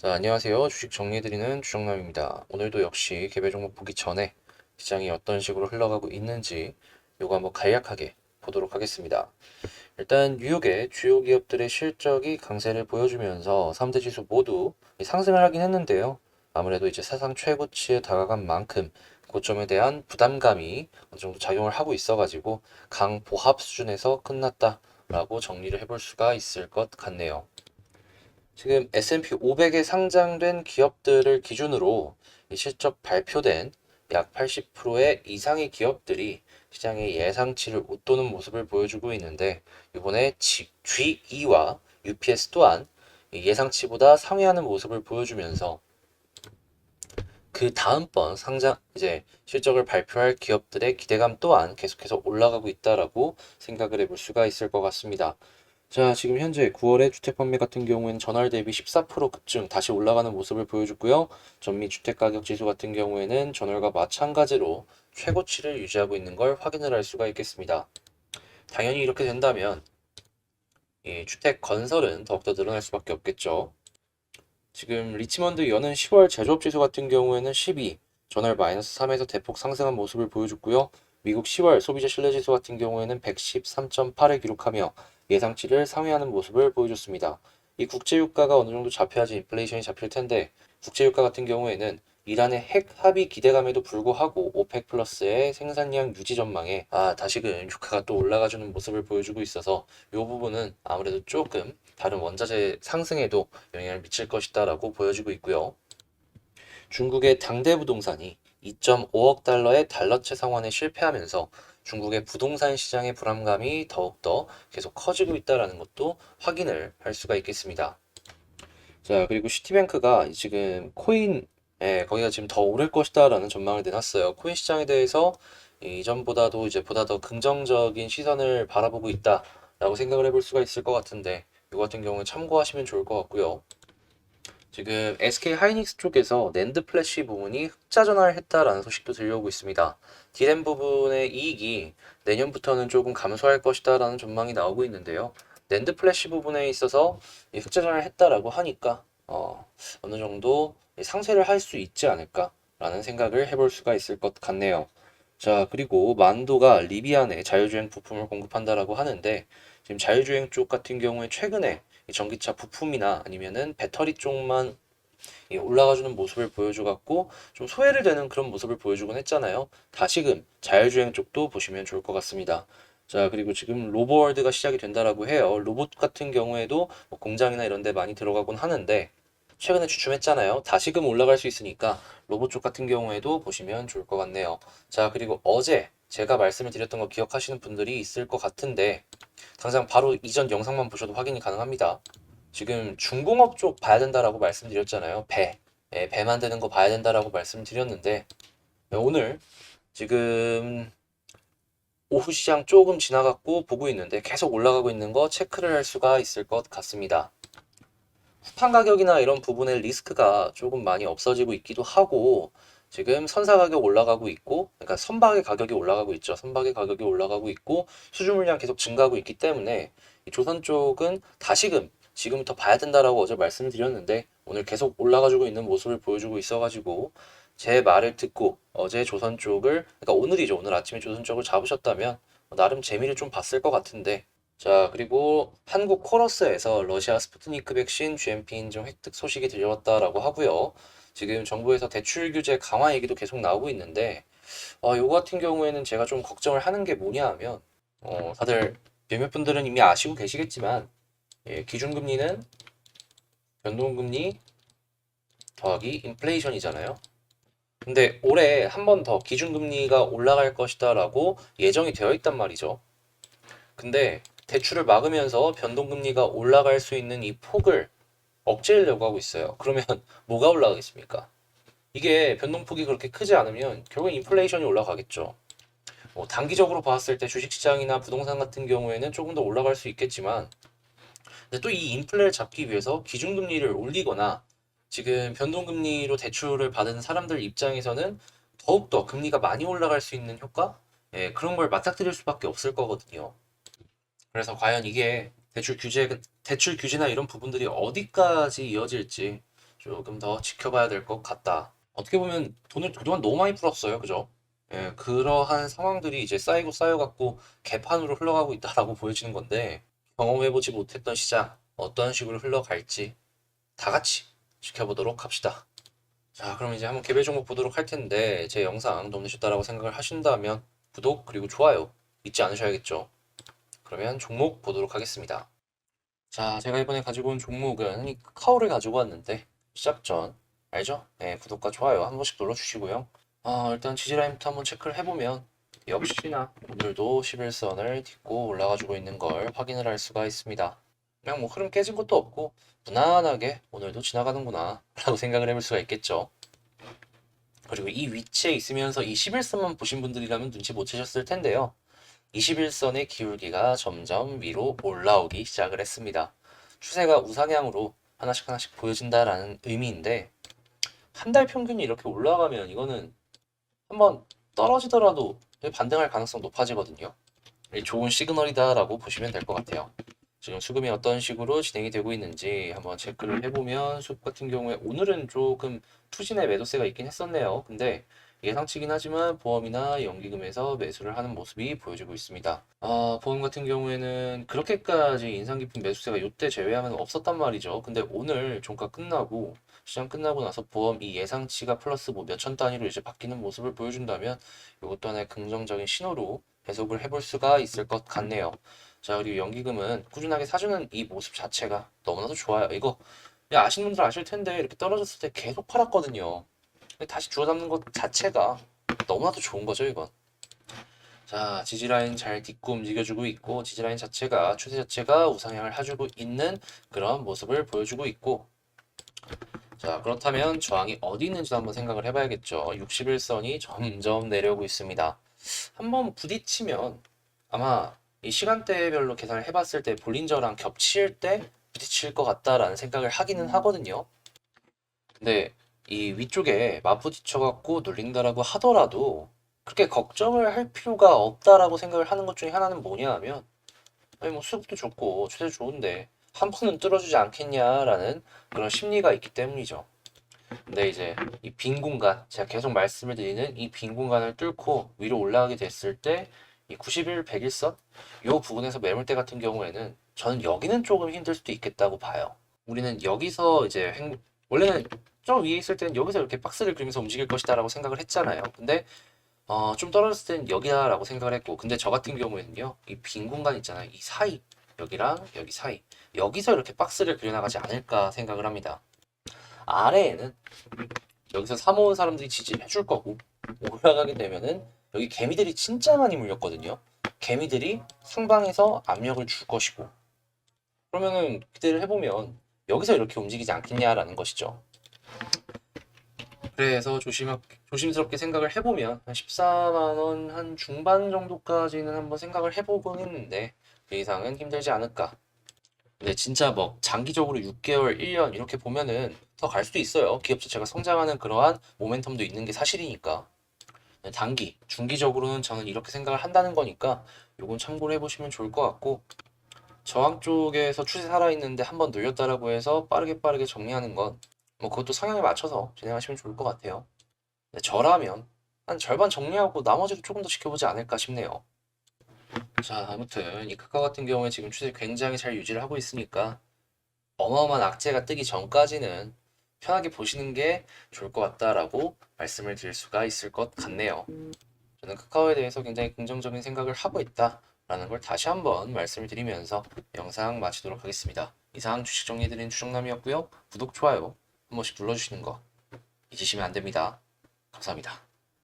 자, 안녕하세요. 주식 정리해드리는 주정남입니다. 오늘도 역시 개별 종목 보기 전에 시장이 어떤 식으로 흘러가고 있는지 요거 한번 간략하게 보도록 하겠습니다. 일단 뉴욕의 주요 기업들의 실적이 강세를 보여주면서 3대 지수 모두 상승을 하긴 했는데요. 아무래도 이제 사상 최고치에 다가간 만큼 고점에 대한 부담감이 어느 정도 작용을 하고 있어가지고 강보합 수준에서 끝났다라고 정리를 해볼 수가 있을 것 같네요. 지금 S&P 500에 상장된 기업들을 기준으로 이 실적 발표된 약 80%의 이상의 기업들이 시장의 예상치를 웃도는 모습을 보여주고 있는데 이번에 GE와 UPS 또한 예상치보다 상회하는 모습을 보여주면서 그 다음번 상장 이제 실적을 발표할 기업들의 기대감 또한 계속해서 올라가고 있다라고 생각을 해볼 수가 있을 것 같습니다. 자, 지금 현재 9월에 주택 판매 같은 경우에는 전월 대비 14% 급증 다시 올라가는 모습을 보여줬고요. 전미 주택 가격 지수 같은 경우에는 전월과 마찬가지로 최고치를 유지하고 있는 걸 확인을 할 수가 있겠습니다. 당연히 이렇게 된다면 이 주택 건설은 더욱더 늘어날 수밖에 없겠죠. 지금 리치먼드 연은 10월 제조업 지수 같은 경우에는 12, 전월 마이너스 3에서 대폭 상승한 모습을 보여줬고요. 미국 10월 소비자 신뢰 지수 같은 경우에는 113.8을 기록하며 예상치를 상회하는 모습을 보여줬습니다. 이 국제 유가가 어느 정도 잡혀야지 인플레이션이 잡힐 텐데 국제 유가 같은 경우에는 이란의 핵 합의 기대감에도 불구하고 오펙 플러스의 생산량 유지 전망에 다시금 유가가 또 올라가주는 모습을 보여주고 있어서 이 부분은 아무래도 조금 다른 원자재 상승에도 영향을 미칠 것이다라고 보여지고 있고요. 중국의 당대 부동산이 2.5억 달러의 달러채 상환에 실패하면서 중국의 부동산 시장의 불안감이 더욱더 계속 커지고 있다는 것도 확인을 할 수가 있겠습니다. 자, 그리고 시티뱅크가 지금 거기가 지금 더 오를 것이다라는 전망을 내놨어요. 코인 시장에 대해서 이전보다도 이제 보다 더 긍정적인 시선을 바라보고 있다라고 생각을 해볼 수가 있을 것 같은데, 이거 같은 경우는 참고하시면 좋을 것 같고요. 지금 SK 하이닉스 쪽에서 낸드 플래시 부분이 흑자 전환을 했다라는 소식도 들려오고 있습니다. 디램 부분의 이익이 내년부터는 조금 감소할 것이다라는 전망이 나오고 있는데요. 낸드 플래시 부분에 있어서 흑자 전환을 했다라고 하니까 어느 정도 상쇄를 할 수 있지 않을까라는 생각을 해볼 수가 있을 것 같네요. 자, 그리고 만도가 리비안에 자율주행 부품을 공급한다라고 하는데 지금 자율주행 쪽 같은 경우에 최근에 이 전기차 부품이나 아니면은 배터리 쪽만 올라가주는 모습을 보여줘갖고 좀 소외를 되는 그런 모습을 보여주곤 했잖아요. 다시금 자율주행 쪽도 보시면 좋을 것 같습니다. 자, 그리고 지금 로보월드가 시작이 된다라고 해요. 로봇 같은 경우에도 뭐 공장이나 이런 데 많이 들어가곤 하는데 최근에 주춤했잖아요. 다시금 올라갈 수 있으니까 로봇 쪽 같은 경우에도 보시면 좋을 것 같네요. 자, 그리고 어제 제가 말씀을 드렸던 거 기억하시는 분들이 있을 것 같은데 당장 바로 이전 영상만 보셔도 확인이 가능합니다. 지금 중공업 쪽 봐야 된다라고 말씀드렸잖아요. 배 만드는 거 봐야 된다라고 말씀드렸는데 오늘 지금 오후 시장 조금 지나갔고 보고 있는데 계속 올라가고 있는 거 체크를 할 수가 있을 것 같습니다. 후판 가격이나 이런 부분의 리스크가 조금 많이 없어지고 있기도 하고 지금 선사 가격 올라가고 있고 그러니까 선박의 가격이 올라가고 있죠. 선박의 가격이 올라가고 있고 수주 물량 계속 증가하고 있기 때문에 이 조선 쪽은 다시금 지금부터 봐야 된다라고 어제 말씀드렸는데 오늘 계속 올라가지고 있는 모습을 보여주고 있어가지고 제 말을 듣고 어제 조선 쪽을 그러니까 오늘이죠. 오늘 아침에 조선 쪽을 잡으셨다면 나름 재미를 좀 봤을 것 같은데 자, 그리고 한국 코러스에서 러시아 스푸트니크 백신 GMP 인증 획득 소식이 들려왔다라고 하고요. 지금 정부에서 대출 규제 강화 얘기도 계속 나오고 있는데, 요거 같은 경우에는 제가 좀 걱정을 하는 게 뭐냐 하면, 다들 몇몇 분들은 이미 아시고 계시겠지만, 기준금리는 변동금리 더하기 인플레이션이잖아요. 근데 올해 한 번 더 기준금리가 올라갈 것이다라고 예정이 되어 있단 말이죠. 근데 대출을 막으면서 변동금리가 올라갈 수 있는 이 폭을 억제하려고 하고 있어요. 그러면 뭐가 올라가겠습니까? 이게 변동폭이 그렇게 크지 않으면 결국 인플레이션이 올라가겠죠. 단기적으로 봤을 때 주식시장이나 부동산 같은 경우에는 조금 더 올라갈 수 있겠지만 근데 또 이 인플레를 잡기 위해서 기준금리를 올리거나 지금 변동금리로 대출을 받은 사람들 입장에서는 더욱더 금리가 많이 올라갈 수 있는 효과? 그런 걸 맞닥뜨릴 수밖에 없을 거거든요. 그래서 과연 이게 대출 규제나 이런 부분들이 어디까지 이어질지 조금 더 지켜봐야 될 것 같다. 어떻게 보면 돈을 그동안 너무 많이 풀었어요. 그죠? 예, 그러한 상황들이 이제 쌓이고 쌓여갖고 개판으로 흘러가고 있다라고 보여지는 건데 경험해보지 못했던 시장 어떤 식으로 흘러갈지 다 같이 지켜보도록 합시다. 자, 그럼 이제 한번 개별 종목 보도록 할 텐데 제 영상 도움되셨다라고 생각을 하신다면 구독 그리고 좋아요 잊지 않으셔야겠죠. 그러면 종목 보도록 하겠습니다. 자, 제가 이번에 가지고 온 종목은 이 카카오를 가지고 왔는데 시작 전 알죠? 네, 구독과 좋아요 한 번씩 눌러주시고요. 일단 지지라인부터 한번 체크를 해보면 역시나 오늘도 11선을 딛고 올라가지고 있는 걸 확인을 할 수가 있습니다. 그냥 뭐 흐름 깨진 것도 없고 무난하게 오늘도 지나가는구나 라고 생각을 해볼 수가 있겠죠. 그리고 이 위치에 있으면서 이 11선만 보신 분들이라면 눈치 못 채셨을 텐데요. 21선의 기울기가 점점 위로 올라오기 시작을 했습니다. 추세가 우상향으로 하나씩 하나씩 보여진다라는 의미인데 한 달 평균이 이렇게 올라가면 이거는 한번 떨어지더라도 반등할 가능성 높아지거든요. 좋은 시그널이다라고 보시면 될 것 같아요. 지금 수급이 어떤 식으로 진행이 되고 있는지 한번 체크를 해보면 수급 같은 경우에 오늘은 조금 투진의 매도세가 있긴 했었네요. 근데 예상치긴 하지만 보험이나 연기금에서 매수를 하는 모습이 보여지고 있습니다. 보험 같은 경우에는 그렇게까지 인상 깊은 매수세가 이때 제외하면 없었단 말이죠. 근데 오늘 종가 끝나고 시장 끝나고 나서 보험 이 예상치가 플러스 뭐 몇천 단위로 이제 바뀌는 모습을 보여준다면 이것도 하나의 긍정적인 신호로 해석을 해볼 수가 있을 것 같네요. 자, 그리고 연기금은 꾸준하게 사주는 이 모습 자체가 너무나도 좋아요. 이거 아시는 분들 아실 텐데 이렇게 떨어졌을 때 계속 팔았거든요. 근데 다시 주워 담는 것 자체가 너무나도 좋은 거죠, 이건. 자, 지지라인 잘 딛고 움직여주고 있고 지지라인 자체가 추세 자체가 우상향을 해주고 있는 그런 모습을 보여주고 있고 자, 그렇다면 저항이 어디 있는지 한번 생각을 해봐야겠죠. 61선이 점점 내려오고 있습니다. 한번 부딪히면 아마 이 시간대별로 계산을 해봤을 때 볼린저랑 겹칠 때 부딪힐 것 같다라는 생각을 하기는 하거든요. 근데 이 위쪽에 맞부딪혀갖고 눌린다라고 하더라도 그렇게 걱정을 할 필요가 없다라고 생각을 하는 것 중에 하나는 뭐냐 하면 아니 뭐 수급도 좋고 추세도 좋은데 한 번은 뚫어주지 않겠냐라는 그런 심리가 있기 때문이죠. 근데 이제 이 빈 공간, 제가 계속 말씀을 드리는 이 빈 공간을 뚫고 위로 올라가게 됐을 때 이 91, 101선 요 부분에서 매물대 같은 경우에는 저는 여기는 조금 힘들 수도 있겠다고 봐요. 우리는 여기서 이제 원래는 저 위에 있을 때는 여기서 이렇게 박스를 그리면서 움직일 것이다라고 생각을 했잖아요. 근데 좀 떨어졌을 때는 여기다라고 생각을 했고 근데 저 같은 경우에는요. 이 빈 공간 있잖아요. 이 사이 여기랑 여기 사이 여기서 이렇게 박스를 그려나가지 않을까 생각을 합니다. 아래에는 여기서 사 모은 사람들이 지지해 줄 거고 올라가게 되면은 여기 개미들이 진짜 많이 물렸거든요. 개미들이 상방에서 압력을 줄 것이고 그러면은 기대를 해보면 여기서 이렇게 움직이지 않겠냐라는 것이죠. 그래서 조심스럽게 생각을 해보면 한 14만 원 한 중반 정도까지는 한번 생각을 해보곤 했는데 그 이상은 힘들지 않을까. 근데 진짜 뭐 장기적으로 6개월, 1년 이렇게 보면은 더 갈 수도 있어요. 기업 자체가 성장하는 그러한 모멘텀도 있는 게 사실이니까. 단기, 중기적으로는 저는 이렇게 생각을 한다는 거니까 요건 참고를 해보시면 좋을 것 같고 저항 쪽에서 추세 살아있는데 한번 눌렸다라고 해서 빠르게 정리하는 건 뭐 그것도 성향에 맞춰서 진행하시면 좋을 것 같아요. 근데 저라면 한 절반 정리하고 나머지도 조금 더 지켜보지 않을까 싶네요. 자, 아무튼 이 카카오 같은 경우에 지금 추세 굉장히 잘 유지를 하고 있으니까 어마어마한 악재가 뜨기 전까지는 편하게 보시는 게 좋을 것 같다라고 말씀을 드릴 수가 있을 것 같네요. 저는 카카오에 대해서 굉장히 긍정적인 생각을 하고 있다라는 걸 다시 한번 말씀을 드리면서 영상 마치도록 하겠습니다. 이상 주식 정리해드린 추정남이었고요. 구독, 좋아요 한 번씩 눌러주시는 거 잊으시면 안 됩니다. 감사합니다.